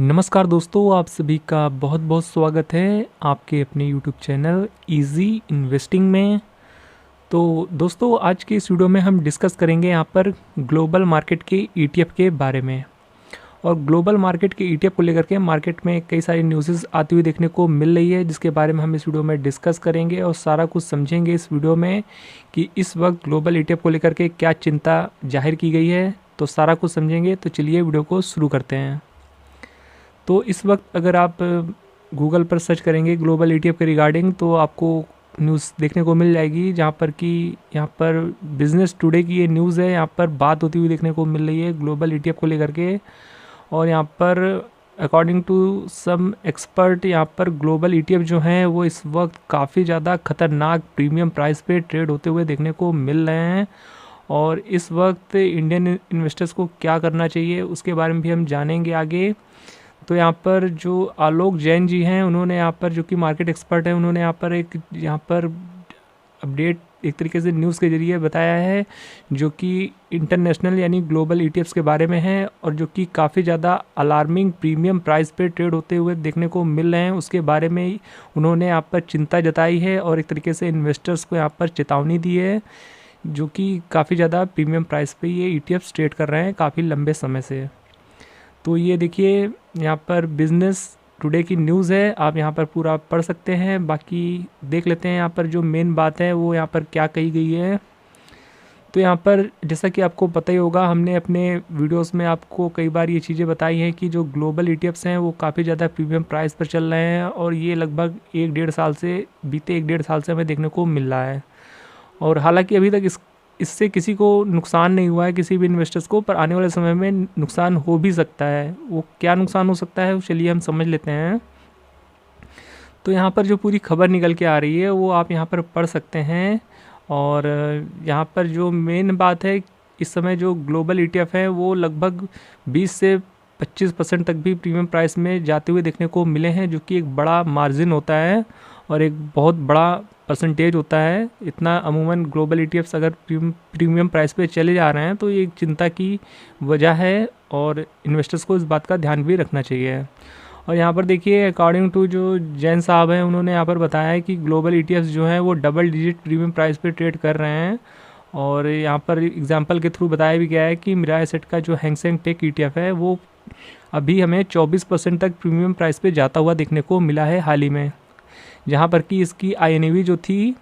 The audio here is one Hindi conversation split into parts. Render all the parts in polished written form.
नमस्कार दोस्तों, आप सभी का बहुत बहुत स्वागत है आपके अपने यूट्यूब चैनल इजी इन्वेस्टिंग में। तो दोस्तों, आज की इस वीडियो में हम डिस्कस करेंगे यहाँ पर ग्लोबल मार्केट के ईटीएफ के बारे में। और ग्लोबल मार्केट के ईटीएफ को लेकर के मार्केट में कई सारी न्यूज़ आती हुई देखने को मिल रही है, जिसके बारे में हम इस वीडियो में डिस्कस करेंगे और सारा कुछ समझेंगे इस वीडियो में कि इस वक्त ग्लोबल ईटीएफ को लेकर के क्या चिंता जाहिर की गई है। तो सारा कुछ समझेंगे, तो चलिए वीडियो को शुरू करते हैं। तो इस वक्त अगर आप गूगल पर सर्च करेंगे ग्लोबल ईटीएफ के रिगार्डिंग, तो आपको न्यूज़ देखने को मिल जाएगी, जहाँ पर कि यहाँ पर बिजनेस टुडे की ये न्यूज़ है। यहाँ पर बात होती हुई देखने को मिल रही है ग्लोबल ईटीएफ को लेकर के। और यहाँ पर अकॉर्डिंग टू सम एक्सपर्ट, यहाँ पर ग्लोबल ईटीएफ जो हैं वो इस वक्त काफ़ी ज़्यादा खतरनाक प्रीमियम प्राइस पे ट्रेड होते हुए देखने को मिल रहे हैं। और इस वक्त इंडियन इन्वेस्टर्स को क्या करना चाहिए उसके बारे में भी हम जानेंगे आगे। तो यहाँ पर जो आलोक जैन जी हैं, उन्होंने यहाँ पर, जो कि मार्केट एक्सपर्ट हैं, उन्होंने यहाँ पर अपडेट एक तरीके से न्यूज़ के ज़रिए बताया है, जो कि इंटरनेशनल यानी ग्लोबल ईटीएफ्स के बारे में है और जो कि काफ़ी ज़्यादा अलार्मिंग प्रीमियम प्राइस पे ट्रेड होते हुए देखने को मिल रहे हैं। उसके बारे में उन्होंने यहाँ पर चिंता जताई है और एक तरीके से इन्वेस्टर्स को यहाँ पर चेतावनी दी है, जो कि काफ़ी ज़्यादा प्रीमियम प्राइस पे ये ईटीएफ्स ट्रेड कर रहे हैं काफ़ी लंबे समय से। तो ये देखिए, यहाँ पर बिज़नेस टुडे की न्यूज़ है, आप यहाँ पर पूरा पढ़ सकते हैं। बाकी देख लेते हैं यहाँ पर जो मेन बात है वो यहाँ पर क्या कही गई है। तो यहाँ पर जैसा कि आपको पता ही होगा, हमने अपने वीडियोस में आपको कई बार ये चीज़ें बताई हैं कि जो ग्लोबल ईटीएफ्स हैं वो काफ़ी ज़्यादा प्रीमियम प्राइस पर चल रहे हैं और ये लगभग बीते एक डेढ़ साल से हमें देखने को मिल रहा है। और हालांकि अभी तक इससे किसी को नुकसान नहीं हुआ है, किसी भी इन्वेस्टर्स को, पर आने वाले समय में नुकसान हो भी सकता है। वो क्या नुकसान हो सकता है, चलिए हम समझ लेते हैं। तो यहाँ पर जो पूरी खबर निकल के आ रही है वो आप यहाँ पर पढ़ सकते हैं। और यहाँ पर जो मेन बात है, इस समय जो ग्लोबल ईटीएफ है वो लगभग 20 से 25% तक भी प्रीमियम प्राइस में जाते हुए देखने को मिले हैं, जो कि एक बड़ा मार्जिन होता है और एक बहुत बड़ा परसेंटेज होता है। इतना अमूमन ग्लोबल ईटीएफ्स अगर प्रीमियम प्राइस पे चले जा रहे हैं तो ये एक चिंता की वजह है और इन्वेस्टर्स को इस बात का ध्यान भी रखना चाहिए। और यहाँ पर देखिए, अकॉर्डिंग टू जो जैन साहब हैं, उन्होंने यहाँ पर बताया है कि ग्लोबल ईटीएफ्स जो हैं वो डबल डिजिट प्रीमियम प्राइस पे ट्रेड कर रहे हैं। और यहाँ पर एग्जांपल के थ्रू बताया भी गया है कि मिराई एसेट का जो हैंगसेंग टेक ईटीएफ है वो अभी हमें 24% तक प्रीमियम प्राइस पे जाता हुआ देखने को मिला है हाल ही में, जहाँ पर कि इसकी INAV जो थी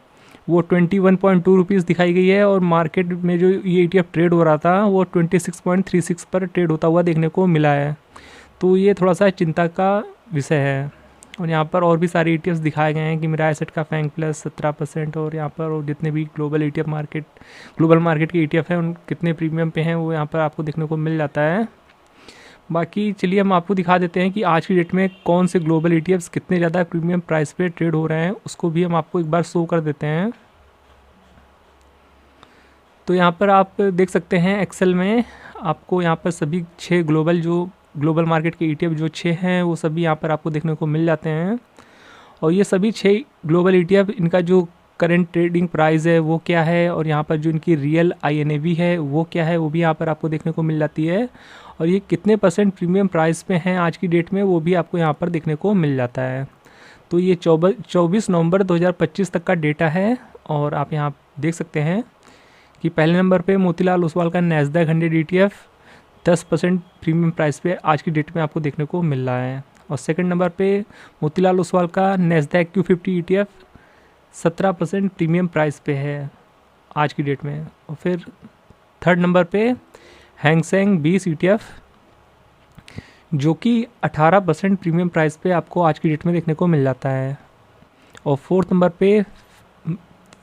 वो 21.2 रुपीज़ दिखाई गई है और मार्केट में जो ये ETF ट्रेड हो रहा था वो 26.36 पर ट्रेड होता हुआ देखने को मिला है। तो ये थोड़ा सा चिंता का विषय है। और यहाँ पर और भी सारे ETFs दिखाए गए हैं कि मेरा एसेट का फैंग प्लस 17%, और यहाँ पर और जितने भी ग्लोबल मार्केट के ETF हैं उन कितने प्रीमियम पे हैं वो यहाँ पर आपको देखने को मिल जाता है। बाकी चलिए हम आपको दिखा देते हैं कि आज की डेट में कौन से ग्लोबल ईटीएफ्स कितने ज़्यादा प्रीमियम प्राइस पे ट्रेड हो रहे हैं, उसको भी हम आपको एक बार शो कर देते हैं। तो यहाँ पर आप देख सकते हैं एक्सेल में आपको यहाँ पर सभी 6 ग्लोबल मार्केट के ईटीएफ जो 6 हैं वो सभी यहाँ पर आपको देखने को मिल जाते हैं। और ये सभी 6 ग्लोबल ईटीएफ, इनका जो करंट ट्रेडिंग प्राइस है वो क्या है और यहाँ पर जो इनकी रियल INAV है वो क्या है, वो भी यहाँ पर आपको देखने को मिल जाती है। और ये कितने % प्रीमियम प्राइस पे हैं आज की डेट में वो भी आपको यहाँ पर देखने को मिल जाता है। तो ये 24 नवंबर 2025 तक का डेटा है। और आप यहाँ देख सकते हैं कि पहले नंबर पे मोतीलाल ओसवाल का नैस्डैक 100 ETF 10% प्रीमियम प्राइस पे आज की डेट में आपको देखने को मिल रहा है। और सेकंड नंबर पे मोतीलाल ओसवाल का Nasdaq Q50 ETF 17% premium price पे है आज की डेट में। और फिर थर्ड नंबर पे हैंगसेंग 20 ETF जो कि 18% प्रीमियम प्राइस पे आपको आज की डेट में देखने को मिल जाता है। और फोर्थ नंबर पे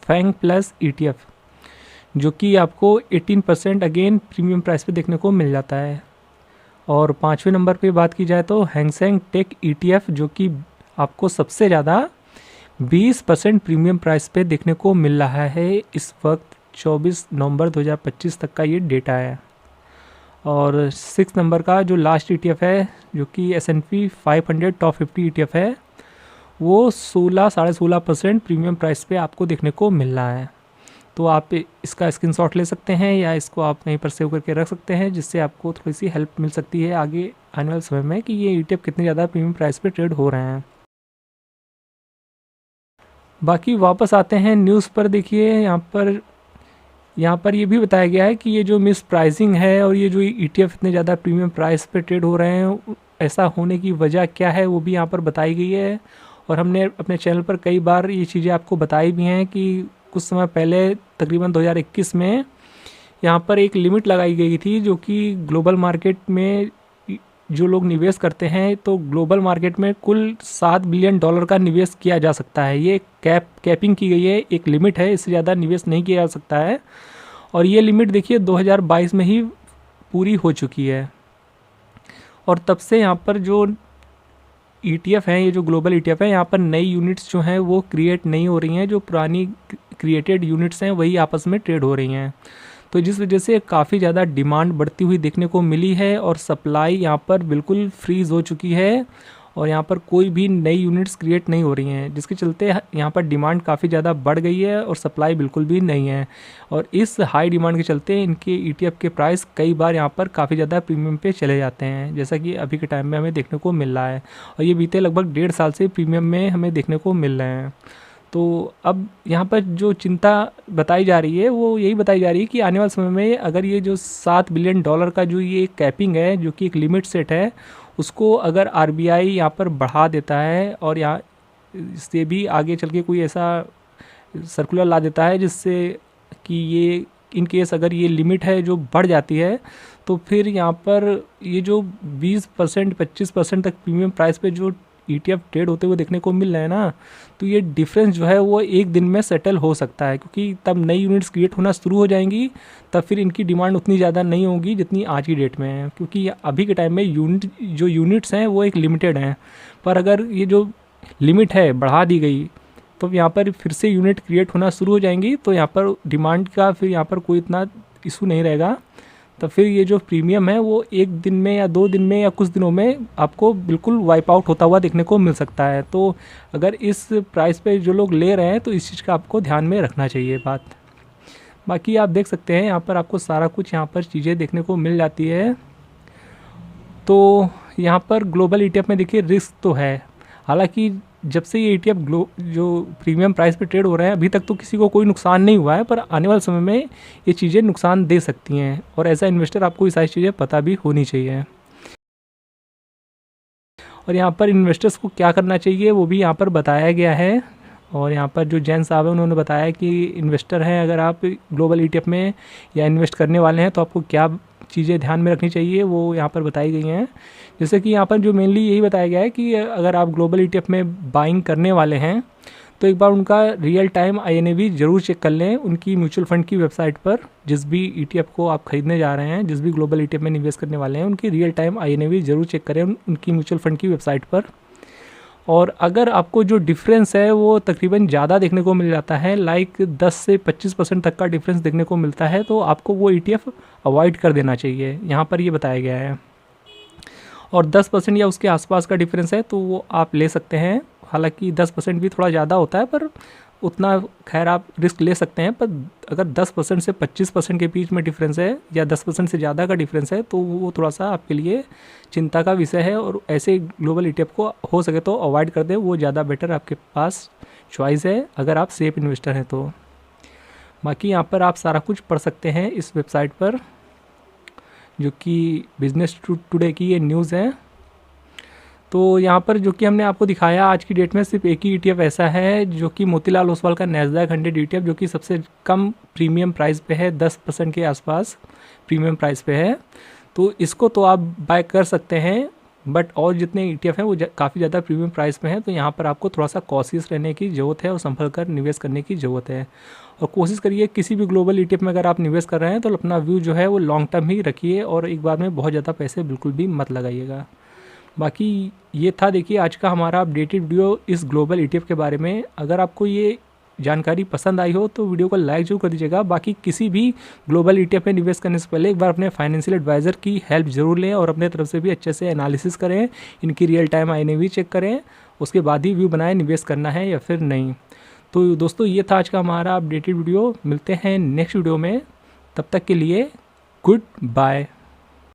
फैंग प्लस ETF जो कि आपको 18% अगेन प्रीमियम प्राइस पे देखने को मिल जाता है। और पाँचवें नंबर पे बात की जाए तो हैंगसेंग टेक ETF जो कि आपको सबसे ज़्यादा 20% प्रीमियम प्राइस पे देखने को मिल रहा है इस वक्त 24 नवंबर 2025 तक का ये डेटा है। और 6 नंबर का जो लास्ट ETF है जो कि S&P 500 टॉप 50 ETF है वो 16-16.5% प्रीमियम प्राइस पे आपको देखने को मिल रहा है। तो आप इसका स्क्रीनशॉट ले सकते हैं या इसको आप कहीं पर सेव करके रख सकते हैं, जिससे आपको थोड़ी सी हेल्प मिल सकती है आगे आने वाले समय में कि ये ETF कितने ज़्यादा प्रीमियम प्राइस पे ट्रेड हो रहे हैं। बाकी वापस आते हैं न्यूज़ पर। देखिए यहाँ पर ये भी बताया गया है कि ये जो मिस प्राइसिंग है और ये जो ETF इतने ज़्यादा प्रीमियम प्राइस पे ट्रेड हो रहे हैं, ऐसा होने की वजह क्या है वो भी यहाँ पर बताई गई है। और हमने अपने चैनल पर कई बार ये चीज़ें आपको बताई भी हैं कि कुछ समय पहले तकरीबन 2021 में यहाँ पर एक लिमिट लगाई गई थी, जो कि ग्लोबल मार्केट में जो लोग निवेश करते हैं तो ग्लोबल मार्केट में कुल $7 बिलियन का निवेश किया जा सकता है। ये कैपिंग की गई है, एक लिमिट है, इससे ज़्यादा निवेश नहीं किया जा सकता है। और ये लिमिट देखिए 2022 में ही पूरी हो चुकी है। और तब से यहाँ पर जो ETF हैं, ये जो ग्लोबल ETF है, यहाँ पर नई यूनिट्स जो हैं वो क्रिएट नहीं हो रही हैं, जो पुरानी क्रिएटेड यूनिट्स हैं वही आपस में ट्रेड हो रही हैं। तो जिस वजह से काफ़ी ज़्यादा डिमांड बढ़ती हुई देखने को मिली है और सप्लाई यहाँ पर बिल्कुल फ्रीज़ हो चुकी है और यहाँ पर कोई भी नई यूनिट्स क्रिएट नहीं हो रही हैं, जिसके चलते यहाँ पर डिमांड काफ़ी ज़्यादा बढ़ गई है और सप्लाई बिल्कुल भी नहीं है। और इस हाई डिमांड के चलते इनके ETF के प्राइस कई बार यहाँ पर काफ़ी ज़्यादा प्रीमियम पे चले जाते हैं, जैसा कि अभी के टाइम में हमें देखने को मिल रहा है। और ये बीते लगभग 1.5 साल से प्रीमियम में हमें देखने को मिल रहे हैं। तो अब यहाँ पर जो चिंता बताई जा रही है वो यही बताई जा रही है कि आने वाले समय में अगर ये जो $7 बिलियन का जो ये कैपिंग है, जो कि एक लिमिट सेट है, उसको अगर RBI यहाँ पर बढ़ा देता है और यहाँ इससे भी आगे चल के कोई ऐसा सर्कुलर ला देता है जिससे कि ये इन केस अगर ये लिमिट है जो बढ़ जाती है, तो फिर यहाँ पर ये जो 20% 25% तक प्रीमियम प्राइस पे जो ETF ट्रेड होते हुए देखने को मिल रहे हैं ना, तो ये डिफरेंस जो है वो एक दिन में सेटल हो सकता है, क्योंकि तब नई यूनिट्स क्रिएट होना शुरू हो जाएंगी। तब फिर इनकी डिमांड उतनी ज़्यादा नहीं होगी जितनी आज की डेट में है, क्योंकि अभी के टाइम में यूनिट्स हैं वो एक लिमिटेड हैं। पर अगर ये जो लिमिट है बढ़ा दी गई तो यहाँ पर फिर से यूनिट क्रिएट होना शुरू हो जाएंगी, तो यहाँ पर डिमांड का फिर यहाँ पर कोई इतना इशू नहीं रहेगा। तो फिर ये जो प्रीमियम है वो एक दिन में या 2 दिन में या कुछ दिनों में आपको बिल्कुल वाइप आउट होता हुआ देखने को मिल सकता है। तो अगर इस प्राइस पे जो लोग ले रहे हैं तो इस चीज़ का आपको ध्यान में रखना चाहिए बात। बाकी आप देख सकते हैं यहाँ पर आपको सारा कुछ यहाँ पर चीज़ें देखने को मिल जाती है। तो यहाँ पर ग्लोबल ETF में देखिए रिस्क तो है, हालांकि जब से ये ETF जो प्रीमियम प्राइस पे ट्रेड हो रहे हैं अभी तक तो किसी को कोई नुकसान नहीं हुआ है, पर आने वाले समय में ये चीज़ें नुकसान दे सकती हैं और एज अ इन्वेस्टर आपको ये सारी चीज़ें पता भी होनी चाहिए। और यहाँ पर इन्वेस्टर्स को क्या करना चाहिए वो भी यहाँ पर बताया गया है। और यहाँ पर जो जैन साहब है उन्होंने बताया कि इन्वेस्टर हैं, अगर आप ग्लोबल ETF में या इन्वेस्ट करने वाले हैं तो आपको क्या चीज़ें ध्यान में रखनी चाहिए वो यहाँ पर बताई गई हैं। जैसे कि यहाँ पर जो मेनली यही बताया गया है कि अगर आप ग्लोबल ETF में बाइंग करने वाले हैं तो एक बार उनका रियल टाइम INAV ज़रूर चेक कर लें उनकी म्यूचुअल फंड की वेबसाइट पर। जिस भी ETF को आप खरीदने जा रहे हैं, जिस भी ग्लोबल ETF में निवेश करने वाले हैं, उनकी रियल टाइम INAV ज़रूर चेक करें उनकी म्यूचुअल फंड की वेबसाइट पर। और अगर आपको जो डिफरेंस है वो तकरीबन ज़्यादा देखने को मिल जाता है, लाइक 10 से 25% तक का डिफरेंस देखने को मिलता है, तो आपको वो ETF अवॉइड कर देना चाहिए, यहाँ पर ये बताया गया है। और 10% या उसके आसपास का डिफरेंस है तो वो आप ले सकते हैं, हालांकि 10% भी थोड़ा ज़्यादा होता है, पर उतना खैर आप रिस्क ले सकते हैं। पर अगर 10% से 25% के बीच में डिफरेंस है या 10% से ज़्यादा का डिफरेंस है तो वो थोड़ा सा आपके लिए चिंता का विषय है, और ऐसे ग्लोबल ETF को हो सके तो अवॉइड कर दें, वो ज़्यादा बेटर आपके पास चॉइस है अगर आप सेफ इन्वेस्टर हैं तो। बाकी यहाँ पर आप सारा कुछ पढ़ सकते हैं इस वेबसाइट पर, जो कि बिजनेस टुडे की ये न्यूज़ है। तो यहाँ पर जो कि हमने आपको दिखाया आज की डेट में सिर्फ एक ही ETF ऐसा है जो कि मोतीलाल ओसवाल का NASDAQ 100 ETF, जो कि सबसे कम प्रीमियम प्राइस पे है, 10% के आसपास प्रीमियम प्राइस पे है। तो इसको तो आप बाय कर सकते हैं, बट और जितने ETF हैं वो काफ़ी ज़्यादा प्रीमियम प्राइस पे हैं। तो यहाँ पर आपको थोड़ा सा कॉशियस रहने की ज़रूरत है और संभल कर निवेश करने की ज़रूरत है। और कोशिश करिए किसी भी ग्लोबल ETF में अगर आप निवेश कर रहे हैं तो अपना व्यू जो है वो लॉन्ग टर्म ही रखिए और एक बार में बहुत ज़्यादा पैसे बिल्कुल भी मत लगाइएगा। बाकी ये था देखिए आज का हमारा अपडेटेड वीडियो इस ग्लोबल ETF के बारे में। अगर आपको ये जानकारी पसंद आई हो तो वीडियो को लाइक जरूर कर दीजिएगा। बाकी किसी भी ग्लोबल ETF में निवेश करने से पहले एक बार अपने फाइनेंशियल एडवाइज़र की हेल्प ज़रूर लें और अपने तरफ से भी अच्छे से एनालिसिस करें, इनकी रियल टाइम INAV चेक करें, उसके बाद ही व्यू बनाएं निवेश करना है या फिर नहीं। तो दोस्तों ये था आज का हमारा अपडेटेड वीडियो। मिलते हैं नेक्स्ट वीडियो में, तब तक के लिए गुड बाय।